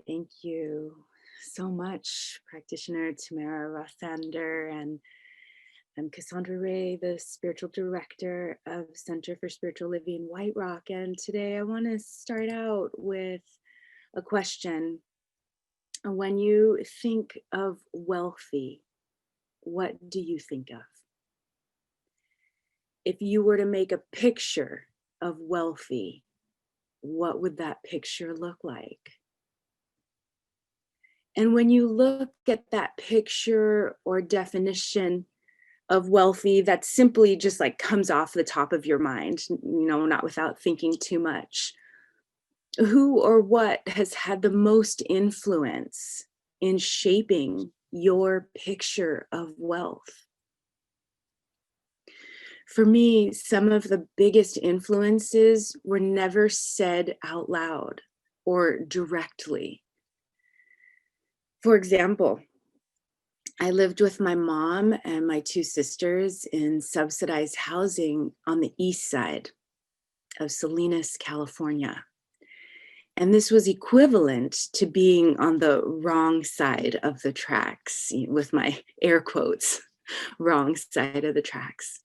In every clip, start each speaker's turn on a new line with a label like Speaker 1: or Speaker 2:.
Speaker 1: Thank you so much, practitioner Tamara Rothander, and I'm Cassandra Rae, the spiritual director of Center for Spiritual Living White Rock. And today I want to start out with a question. When you think of wealthy, what do you think of? If you were to make a picture of wealthy, what would that picture look like? And when you look at that picture or definition of wealthy, that simply just like comes off the top of your mind, not without thinking too much. Who or what has had the most influence in shaping your picture of wealth? For me, some of the biggest influences were never said out loud or directly. For example, I lived with my mom and my two sisters in subsidized housing on the east side of Salinas, California. And this was equivalent to being on the wrong side of the tracks, with my air quotes, wrong side of the tracks.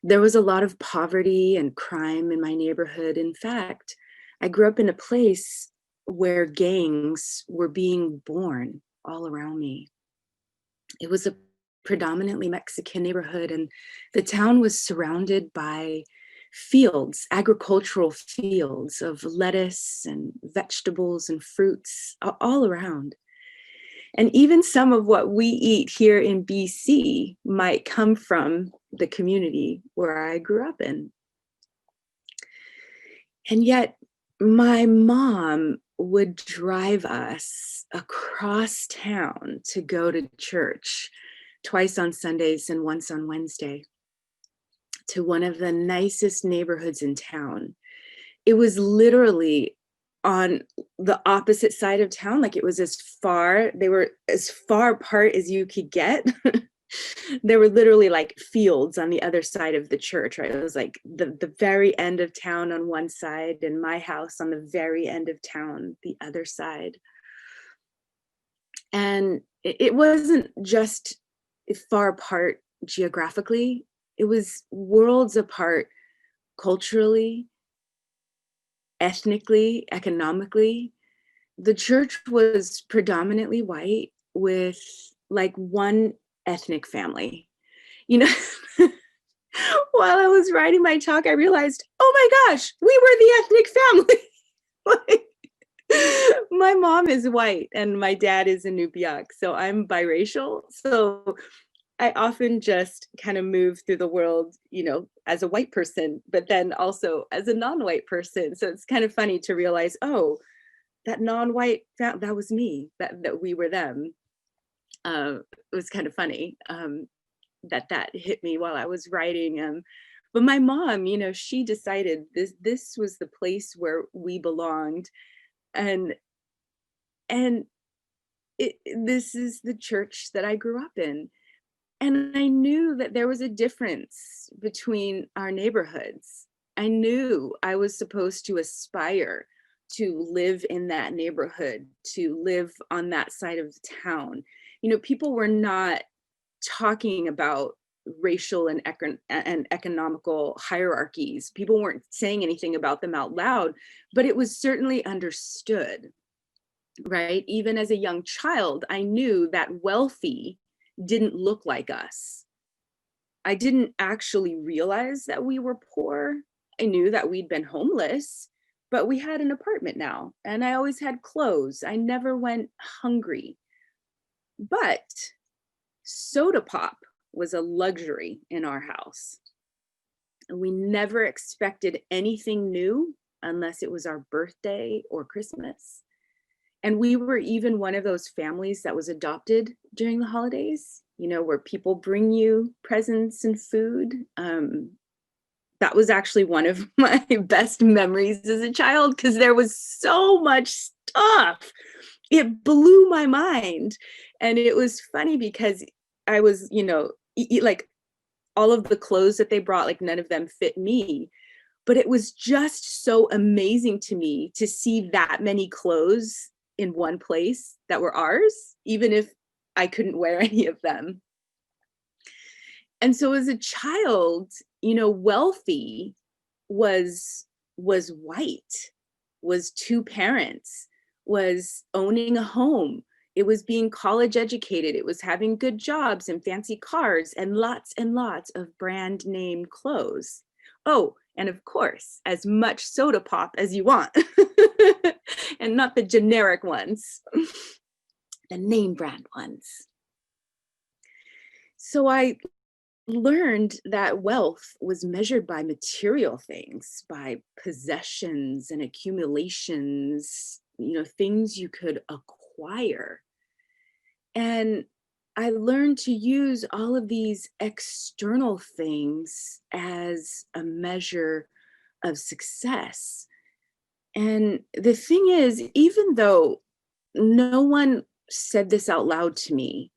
Speaker 1: There was a lot of poverty and crime in my neighborhood. In fact, I grew up in a place where gangs were being born all around me. It was a predominantly Mexican neighborhood, and the town was surrounded by fields, agricultural fields of lettuce and vegetables and fruits all around. And even some of what we eat here in BC might come from the community where I grew up in. And yet, my mom would drive us across town to go to church twice on Sundays and once on Wednesday to one of the nicest neighborhoods in town. It was literally on the opposite side of town. Like they were as far apart as you could get. There were literally like fields on the other side of the church, right? It was like the very end of town on one side and my house on the very end of town, the other side. And it wasn't just far apart geographically, it was worlds apart culturally, ethnically, economically. The church was predominantly white with like one ethnic family. You know, while I was writing my talk, I realized, oh my gosh, we were the ethnic family. Like, my mom is white and my dad is a Nupiaq, so I'm biracial. So I often just kind of move through the world, as a white person, but then also as a non-white person. So it's kind of funny to realize, oh, that non-white, that was me, that we were them. It was kind of funny that hit me while I was writing. But my mom, she decided this was the place where we belonged. And this is the church that I grew up in. And I knew that there was a difference between our neighborhoods. I knew I was supposed to aspire to live in that neighborhood, to live on that side of town. People were not talking about racial and economical hierarchies. People weren't saying anything about them out loud, but it was certainly understood, right? Even as a young child, I knew that wealthy didn't look like us. I didn't actually realize that we were poor. I knew that we'd been homeless, but we had an apartment now, and I always had clothes. I never went hungry. But soda pop was a luxury in our house. And we never expected anything new unless it was our birthday or Christmas. And we were even one of those families that was adopted during the holidays, where people bring you presents and food. That was actually one of my best memories as a child because there was so much stuff. It blew my mind. And it was funny because I was, like all of the clothes that they brought, like none of them fit me. But it was just so amazing to me to see that many clothes in one place that were ours, even if I couldn't wear any of them. And so as a child, wealthy was white, was two parents, was owning a home. It was being college educated. It was having good jobs and fancy cars and lots of brand name clothes. Oh, and of course, as much soda pop as you want. And not the generic ones, the name brand ones. So I learned that wealth was measured by material things, by possessions and accumulations, things you could acquire. And I learned to use all of these external things as a measure of success. And the thing is, even though no one said this out loud to me,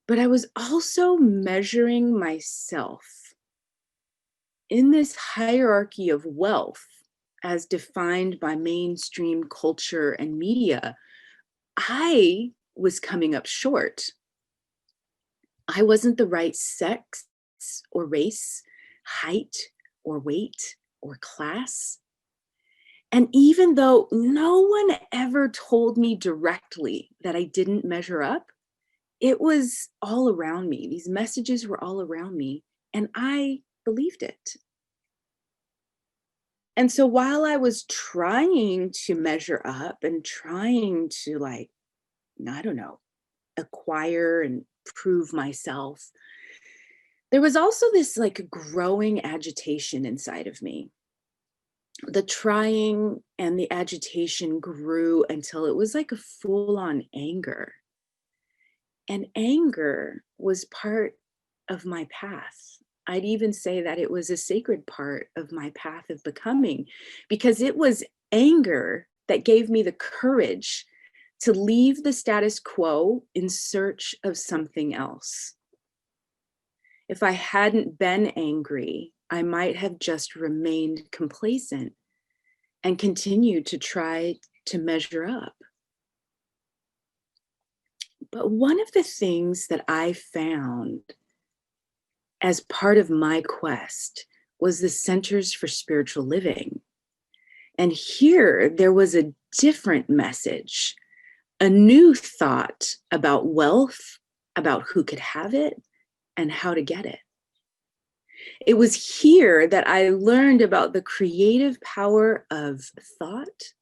Speaker 1: but I was also measuring myself in this hierarchy of wealth as defined by mainstream culture and media. I was coming up short. I wasn't the right sex or race, height or weight or class. And even though no one ever told me directly that I didn't measure up, it was all around me. These messages were all around me, and I believed it. And so while I was trying to measure up and trying to, like, I don't know, acquire and prove myself, there was also this like growing agitation inside of me. The trying and the agitation grew until it was like a full on anger. And anger was part of my path. I'd even say that it was a sacred part of my path of becoming, because it was anger that gave me the courage to leave the status quo in search of something else. If I hadn't been angry, I might have just remained complacent and continued to try to measure up. But one of the things that I found as part of my quest was the Centers for Spiritual Living. And here there was a different message, a new thought about wealth, about who could have it and how to get it. It was here that I learned about the creative power of thought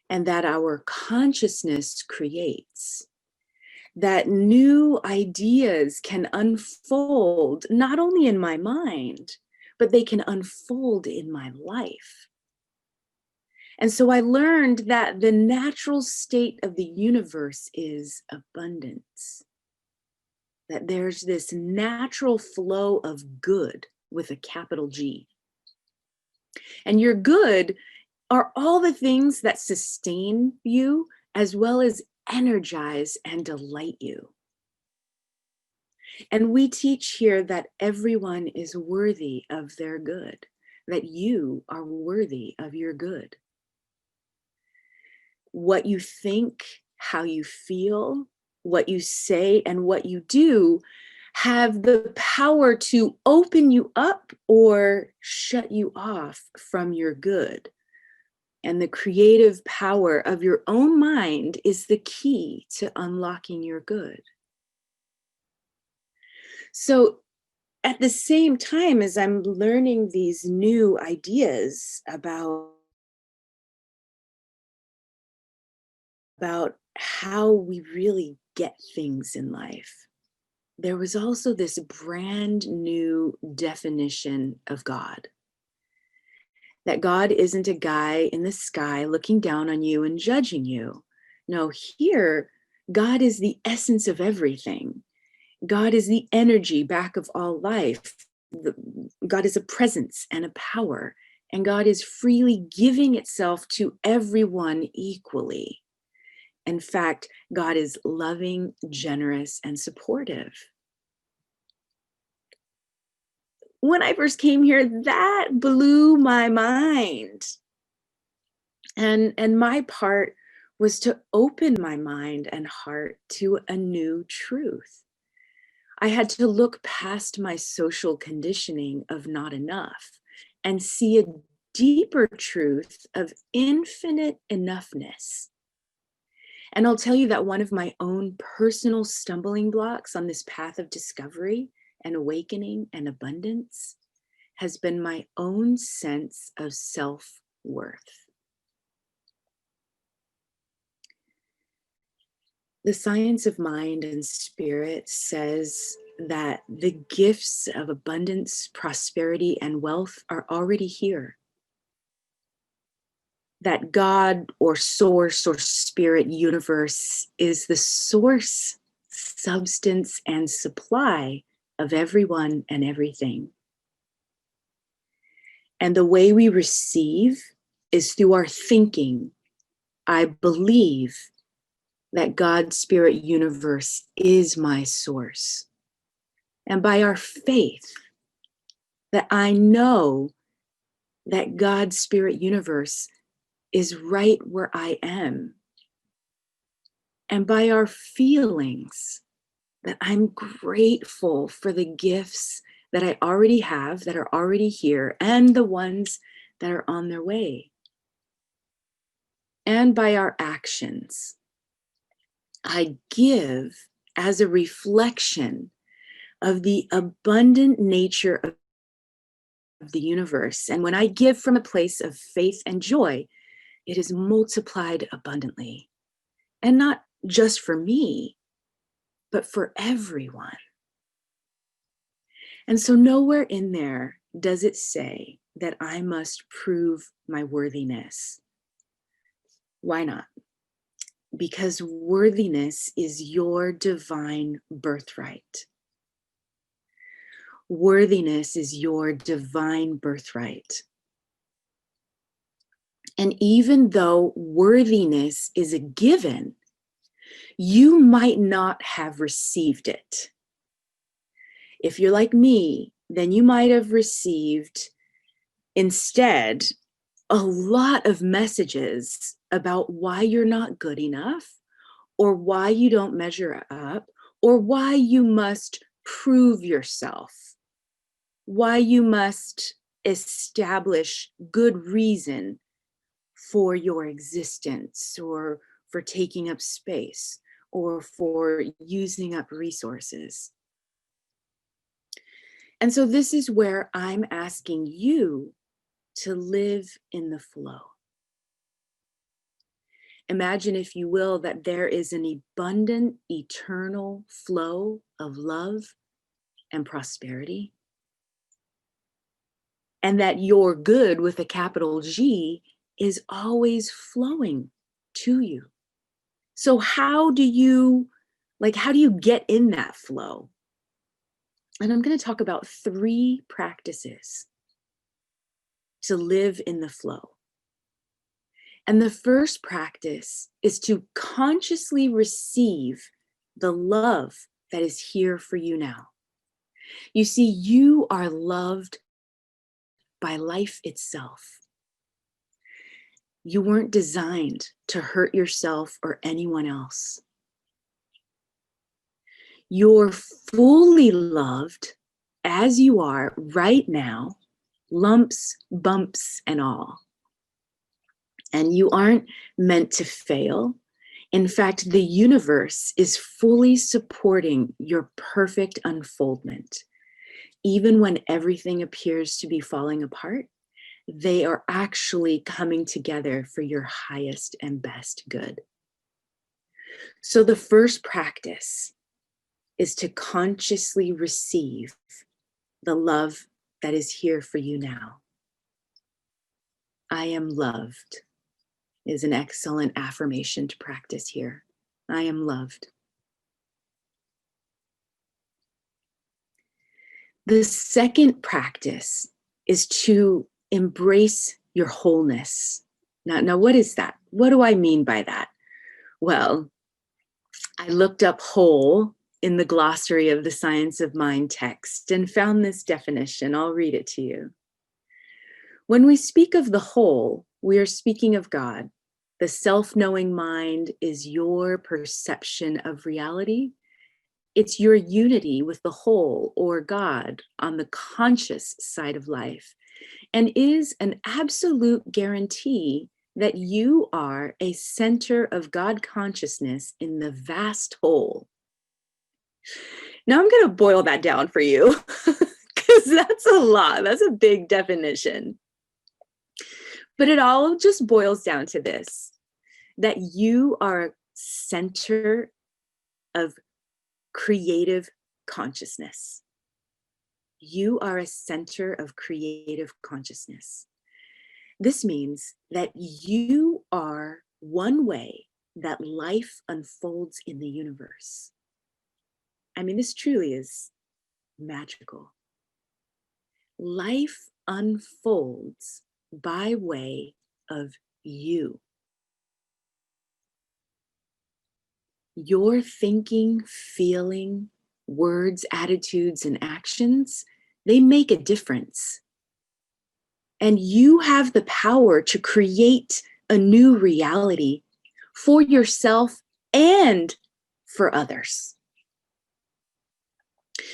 Speaker 1: and that our consciousness creates. That new ideas can unfold not only in my mind, but they can unfold in my life. And so I learned that the natural state of the universe is abundance. That there's this natural flow of good with a capital G. And your good are all the things that sustain you as well as energize and delight you. And we teach here that everyone is worthy of their good, that you are worthy of your good. What you think, how you feel, what you say, and what you do have the power to open you up or shut you off from your good. And the creative power of your own mind is the key to unlocking your good. So at the same time as I'm learning these new ideas about how we really get things in life, there was also this brand new definition of God. That God isn't a guy in the sky looking down on you and judging you. No, here, God is the essence of everything. God is the energy back of all life. God is a presence and a power, and God is freely giving itself to everyone equally. In fact, God is loving, generous, and supportive. When I first came here, that blew my mind. And my part was to open my mind and heart to a new truth. I had to look past my social conditioning of not enough and see a deeper truth of infinite enoughness. And I'll tell you that one of my own personal stumbling blocks on this path of discovery and awakening and abundance has been my own sense of self-worth. The science of mind and spirit says that the gifts of abundance, prosperity, and wealth are already here. That God or source or spirit universe is the source, substance, and supply of everyone and everything. And the way we receive is through our thinking. I believe that God, spirit, universe is my source. And by our faith, that I know that God, spirit, universe is right where I am. And by our feelings, that I'm grateful for the gifts that I already have, that are already here, and the ones that are on their way. And by our actions, I give as a reflection of the abundant nature of the universe. And when I give from a place of faith and joy, it is multiplied abundantly. And not just for me, but for everyone. And so nowhere in there does it say that I must prove my worthiness. Why not? Because worthiness is your divine birthright. Worthiness is your divine birthright. And even though worthiness is a given, you might not have received it. If you're like me, then you might have received instead a lot of messages about why you're not good enough, or why you don't measure up, or why you must prove yourself, why you must establish good reason for your existence, or for taking up space, or for using up resources. And so this is where I'm asking you to live in the flow. Imagine, if you will, that there is an abundant, eternal flow of love and prosperity, and that your good with a capital G is always flowing to you. So how do you get in that flow? And I'm going to talk about 3 practices to live in the flow. And the first practice is to consciously receive the love that is here for you now. You see, you are loved by life itself. You weren't designed to hurt yourself or anyone else. You're fully loved as you are right now, lumps, bumps, and all. And you aren't meant to fail. In fact, the universe is fully supporting your perfect unfoldment. Even when everything appears to be falling apart, they are actually coming together for your highest and best good. So the first practice is to consciously receive the love that is here for you now. I am loved is an excellent affirmation to practice here. I am loved. The second practice is to embrace your wholeness. Now, what is that? What do I mean by that? Well, I looked up whole in the glossary of the Science of Mind text and found this definition. I'll read it to you. When we speak of the whole, we are speaking of God. The self-knowing mind is your perception of reality. It's your unity with the whole or God on the conscious side of life, and is an absolute guarantee that you are a center of God consciousness in the vast whole. Now I'm going to boil that down for you because that's a lot. That's a big definition. But it all just boils down to this, that you are a center of creative consciousness. You are a center of creative consciousness. This means that you are one way that life unfolds in the universe. I mean, this truly is magical. Life unfolds by way of you. Your thinking, feeling, words, attitudes, and actions, they make a difference. And you have the power to create a new reality for yourself and for others.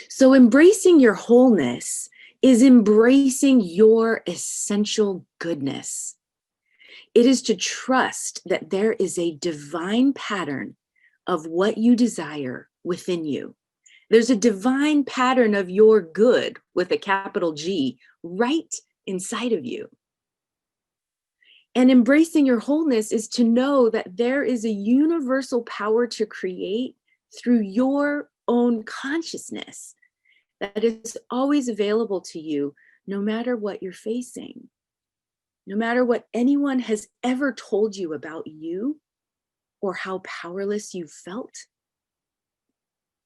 Speaker 1: So embracing your wholeness is embracing your essential goodness. It is to trust that there is a divine pattern of what you desire within you. There's a divine pattern of your good with a capital G right inside of you. And embracing your wholeness is to know that there is a universal power to create through your own consciousness that is always available to you, no matter what you're facing, no matter what anyone has ever told you about you or how powerless you've felt.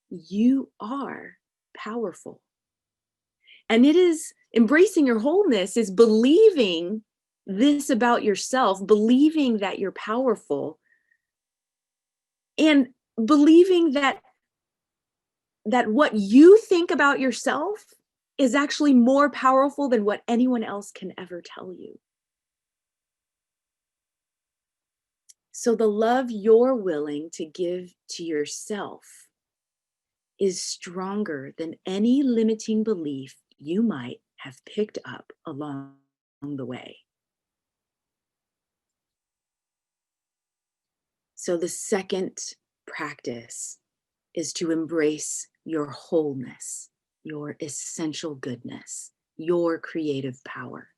Speaker 1: You are powerful. And it is embracing your wholeness is believing this about yourself, believing that you're powerful, and believing that what you think about yourself is actually more powerful than what anyone else can ever tell you. So the love you're willing to give to yourself is stronger than any limiting belief you might have picked up along the way. So the second practice is to embrace your wholeness, your essential goodness, your creative power.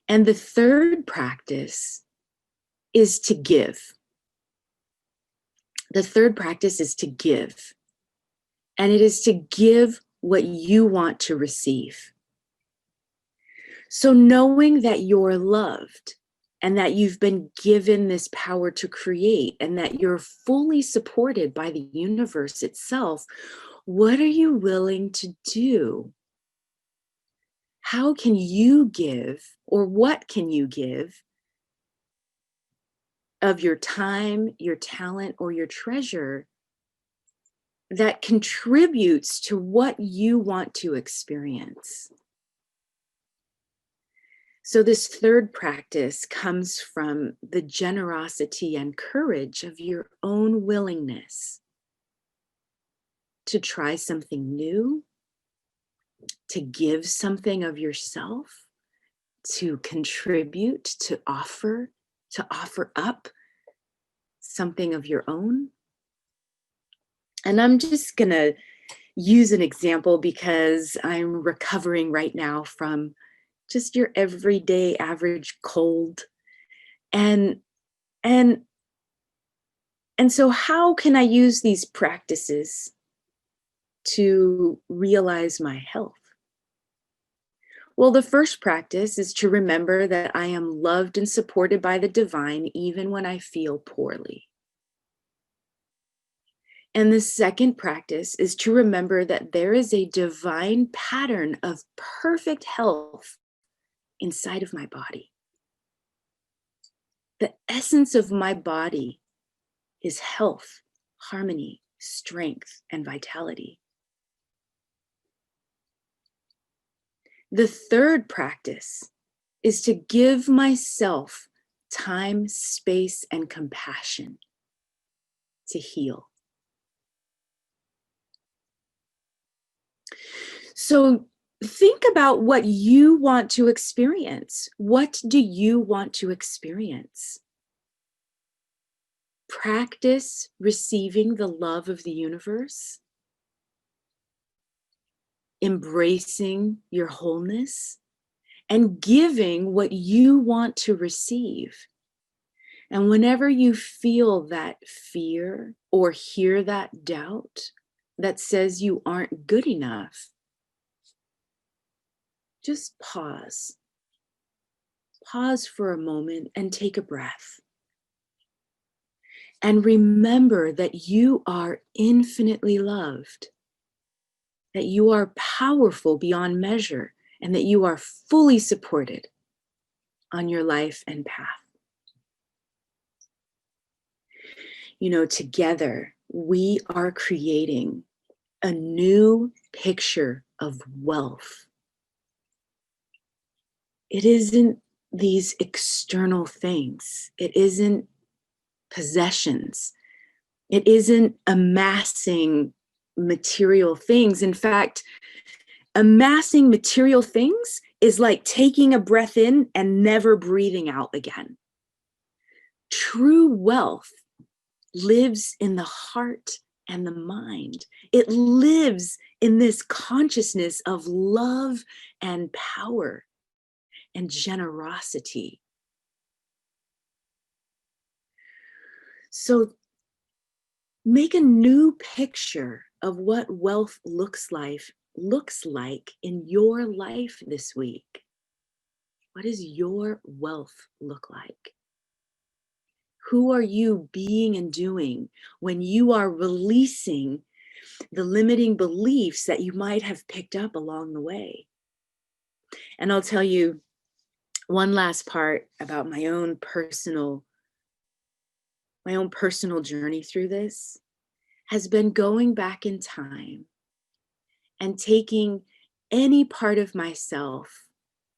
Speaker 1: And the third practice is to give. The third practice is to give. And it is to give what you want to receive. So knowing that you're loved and that you've been given this power to create and that you're fully supported by the universe itself, what are you willing to do? How can you give, or what can you give of your time, your talent, or your treasure that contributes to what you want to experience? So this third practice comes from the generosity and courage of your own willingness to try something new, to give something of yourself, to contribute, to offer up something of your own. And I'm just going to use an example because I'm recovering right now from just your everyday average cold. And so how can I use these practices to realize my health? Well, the first practice is to remember that I am loved and supported by the divine even when I feel poorly. And the second practice is to remember that there is a divine pattern of perfect health inside of my body. The essence of my body is health, harmony, strength, and vitality. The third practice is to give myself time, space, and compassion to heal. So think about what you want to experience. What do you want to experience? Practice receiving the love of the universe, embracing your wholeness, and giving what you want to receive. And whenever you feel that fear or hear that doubt that says you aren't good enough, just pause. Pause for a moment and take a breath. And remember that you are infinitely loved, that you are powerful beyond measure, and that you are fully supported on your life and path. You know, together we are creating a new picture of wealth. It isn't these external things. It isn't possessions. It isn't amassing material things. In fact, amassing material things is like taking a breath in and never breathing out again. True wealth lives in the heart and the mind. It lives in this consciousness of love and power and generosity. So make a new picture of what wealth looks like in your life this week. What does your wealth look like? Who are you being and doing when you are releasing the limiting beliefs that you might have picked up along the way? And I'll tell you one last part about my own personal journey through this has been going back in time and taking any part of myself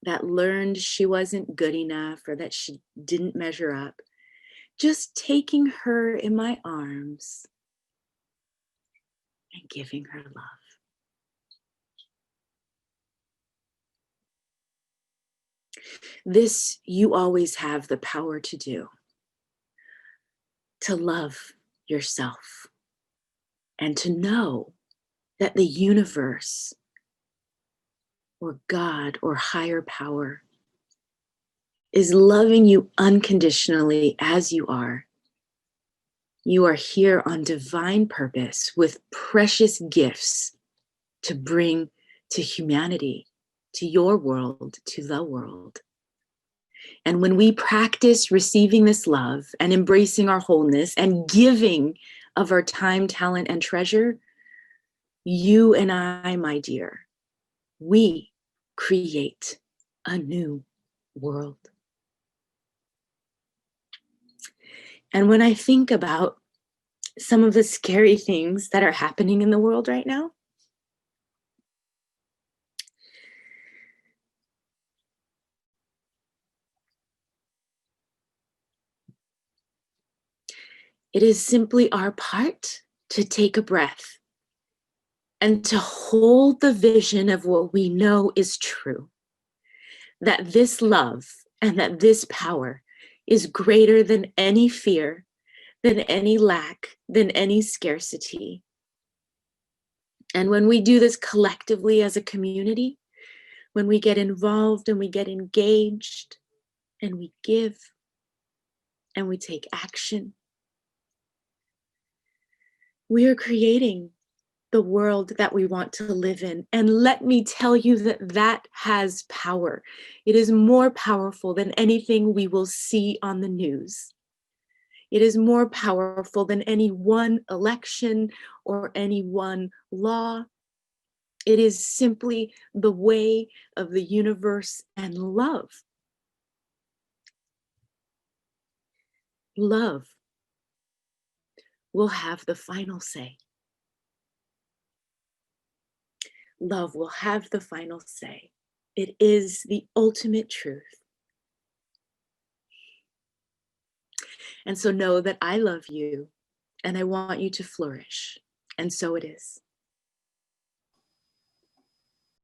Speaker 1: that learned she wasn't good enough or that she didn't measure up, just taking her in my arms and giving her love. This you always have the power to do, to love yourself and to know that the universe or God or higher power is loving you unconditionally as you are. You are here on divine purpose with precious gifts to bring to humanity, to your world, to the world. And when we practice receiving this love and embracing our wholeness and giving of our time, talent, and treasure, you and I, my dear, we create a new world. And when I think about some of the scary things that are happening in the world right now, it is simply our part to take a breath and to hold the vision of what we know is true, that this love and that this power is greater than any fear, than any lack, than any scarcity. And when we do this collectively as a community, when we get involved and we get engaged and we give and we take action, we are creating the world that we want to live in. And let me tell you that that has power. It is more powerful than anything we will see on the news. It is more powerful than any one election or any one law. It is simply the way of the universe and love. Love will have the final say. Love will have the final say. It is the ultimate truth. And so know that I love you and I want you to flourish. And so it is.